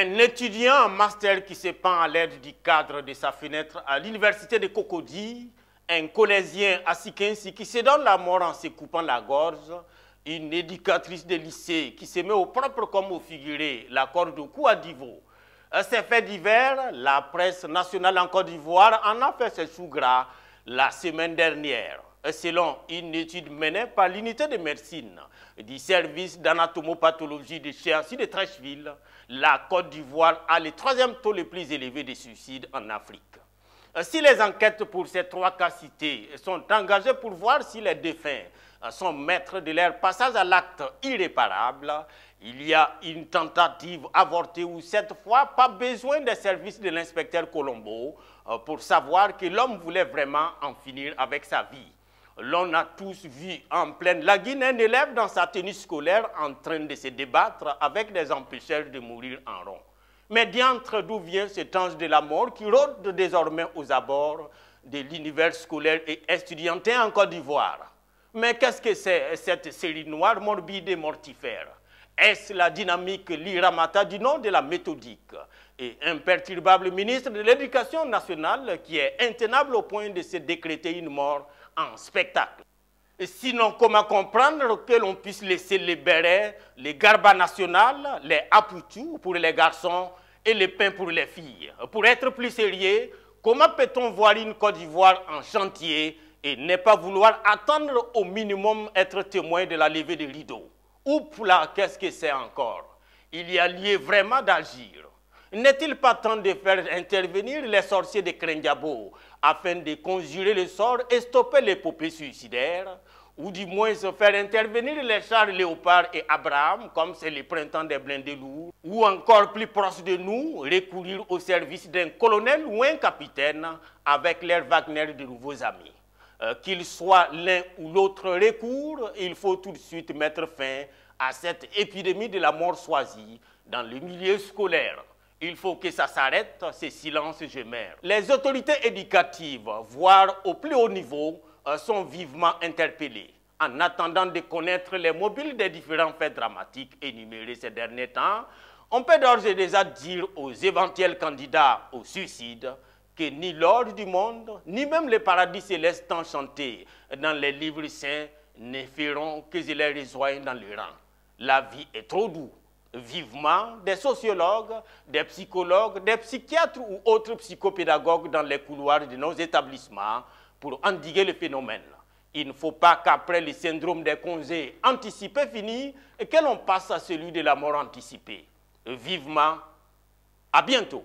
Un étudiant en master qui se pend à l'aide du cadre de sa fenêtre à l'université de Cocody, un collégien à Sikensi qui se donne la mort en se coupant la gorge, une éducatrice de lycée qui se met au propre comme au figuré, la corde au cou à Divo. Ces faits divers, la presse nationale en Côte d'Ivoire en a fait ses choux gras la semaine dernière. Selon une étude menée par l'unité de médecine du service d'anatomopathologie de Chéancy de Trècheville, la Côte d'Ivoire a le troisième taux le plus élevé de suicides en Afrique. Si les enquêtes pour ces trois cas cités sont engagées pour voir si les défunts sont maîtres de leur passage à l'acte irréparable, il y a une tentative avortée où cette fois, pas besoin des services de l'inspecteur Colombo pour savoir que l'homme voulait vraiment en finir avec sa vie. L'on a tous vu en pleine lagune un élève dans sa tenue scolaire en train de se débattre avec des empêcheurs de mourir en rond. Mais diantre, d'où vient cet ange de la mort qui rôde désormais aux abords de l'univers scolaire et estudiantin en Côte d'Ivoire? Mais qu'est-ce que c'est cette série noire morbide et mortifère? Est-ce la dynamique Liramata du nom de la méthodique et imperturbable ministre de l'Éducation nationale qui est intenable au point de se décréter une mort en spectacle? Et sinon, comment comprendre que l'on puisse laisser les bérets, les garbas nationales, les apoutou pour les garçons et les pains pour les filles? Pour être plus sérieux, comment peut-on voir une Côte d'Ivoire en chantier et ne pas vouloir attendre au minimum être témoin de la levée des rideaux? Oups là, qu'est-ce que c'est encore? Il y a lieu vraiment d'agir. N'est-il pas temps de faire intervenir les sorciers de Krendiabo afin de conjurer le sort et stopper l'épopée suicidaire? Ou du moins se faire intervenir les chars Léopard et Abraham, comme c'est le printemps des blindés lourds? Ou encore plus proche de nous, recourir au service d'un colonel ou un capitaine avec l'air Wagner de nouveaux amis? Qu'il soit l'un ou l'autre recours, il faut tout de suite mettre fin à cette épidémie de la mort choisie dans le milieu scolaire. Il faut que ça s'arrête, ces silences gémères. Les autorités éducatives, voire au plus haut niveau, sont vivement interpellées. En attendant de connaître les mobiles des différents faits dramatiques énumérés ces derniers temps, on peut d'ores et déjà dire aux éventuels candidats au suicide que ni l'ordre du monde, ni même le paradis céleste enchanté dans les livres saints ne feront que je les rejoigne dans le rang. La vie est trop douce. Vivement des sociologues, des psychologues, des psychiatres ou autres psychopédagogues dans les couloirs de nos établissements pour endiguer le phénomène. Il ne faut pas qu'après le syndrome des congés anticipés fini, que l'on passe à celui de la mort anticipée. Vivement, à bientôt.